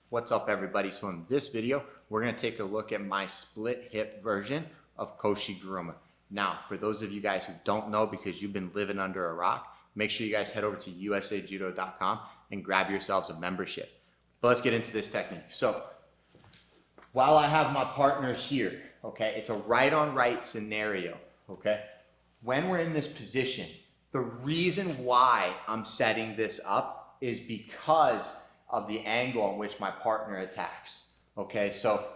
What's up, everybody? So in this video, we're going to take a look at my split hip version of Koshiguruma. Now, for those of you guys who don't know because you've been living under a rock, make sure you guys head over to usajudo.com and grab yourselves a membership. But let's get into this technique. So while I have my partner here, okay, it's a right on right scenario, okay? When we're in this position, the reason why I'm setting this up is because of the angle in which my partner attacks. Okay, so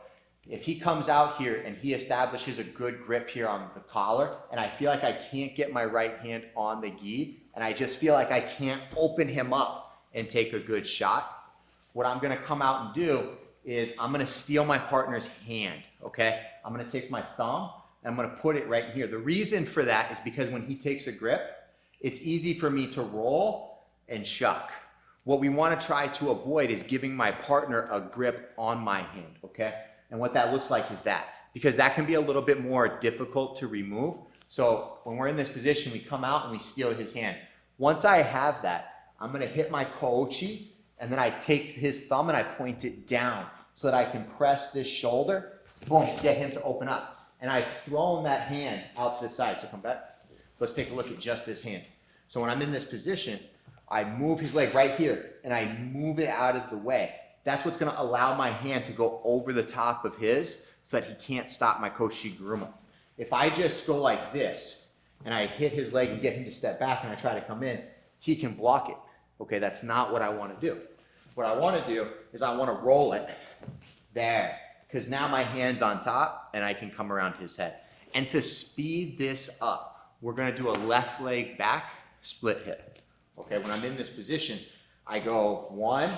if he comes out here and he establishes a good grip here on the collar, and I feel like I can't get my right hand on the gi, and I just feel like I can't open him up and take a good shot, what I'm gonna come out and do is I'm gonna steal my partner's hand, okay? I'm gonna take my thumb and I'm gonna put it right here. The reason for that is because when he takes a grip, it's easy for me to roll and shuck. What we want to try to avoid is giving my partner a grip on my hand, okay? And what that looks like is that, because that can be a little bit more difficult to remove. So when we're in this position, we come out and we steal his hand. Once I have that, I'm going to hit my kochi, and then I take his thumb and I point it down so that I can press this shoulder, boom, get him to open up. And I've thrown that hand out to the side. So come back. Let's take a look at just this hand. So when I'm in this position, I move his leg right here and I move it out of the way. That's what's going to allow my hand to go over the top of his so that he can't stop my Koshiguruma. If I just go like this and I hit his leg and get him to step back and I try to come in, he can block it. Okay, that's not what I want to do. What I want to do is I want to roll it there, because now my hand's on top and I can come around his head. And to speed this up, we're going to do a left leg back split hip. Okay, when I'm in this position, I go 1,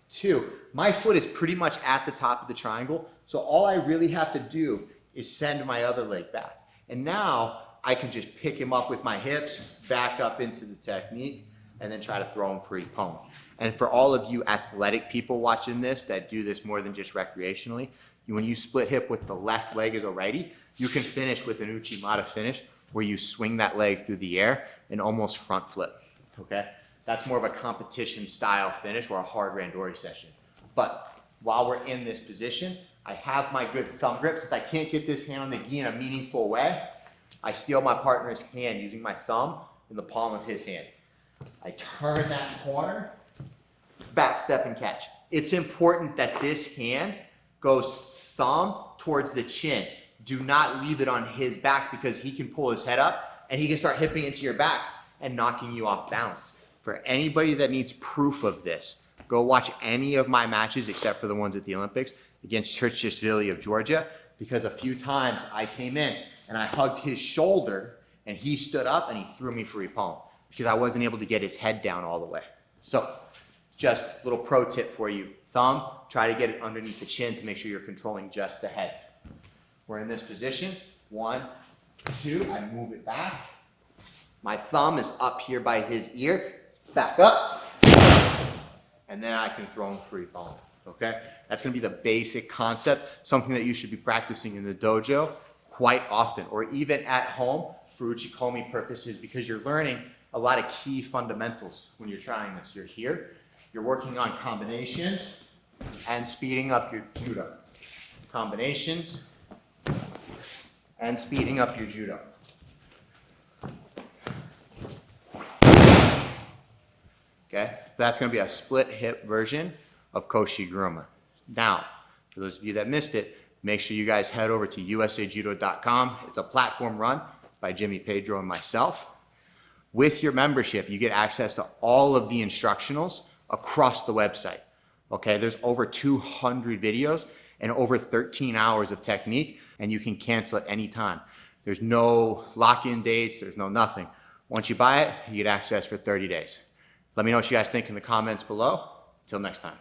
2. My foot is pretty much at the top of the triangle, so all I really have to do is send my other leg back. And now I can just pick him up with my hips, back up into the technique, and then try to throw him for ippon. And for all of you athletic people watching this that do this more than just recreationally, when you split hip with the left leg as a righty, you can finish with an uchimata finish where you swing that leg through the air and almost front flip. Okay, that's more of a competition style finish or a hard randori session. But while we're in this position, I have my good thumb grip. Since I can't get this hand on the gi in a meaningful way, I steal my partner's hand using my thumb in the palm of his hand. I turn that corner, back step and catch. It's important that this hand goes thumb towards the chin. Do not leave it on his back, because he can pull his head up and he can start hipping into your back and knocking you off balance. For anybody that needs proof of this, go watch any of my matches except for the ones at the Olympics against Churchillville of Georgia, because a few times I came in and I hugged his shoulder and he stood up and he threw me for ippon because I wasn't able to get his head down all the way. So just a little pro tip for you. Thumb, try to get it underneath the chin to make sure you're controlling just the head. We're in this position. 1, 2, I move it back. My thumb is up here by his ear, back up, and then I can throw him for ippon, okay? That's gonna be the basic concept, something that you should be practicing in the dojo quite often, or even at home for uchikomi purposes, because you're learning a lot of key fundamentals when you're trying this. You're here, you're working on combinations and speeding up your judo. Combinations and speeding up your judo. Okay, that's going to be a split hip version of Koshiguruma. Now, for those of you that missed it, make sure you guys head over to usajudo.com. It's a platform run by Jimmy Pedro and myself. With your membership, you get access to all of the instructionals across the website. Okay, there's over 200 videos and over 13 hours of technique, and you can cancel at any time. There's no lock-in dates, there's no nothing. Once you buy it, you get access for 30 days. Let me know what you guys think in the comments below. Until next time.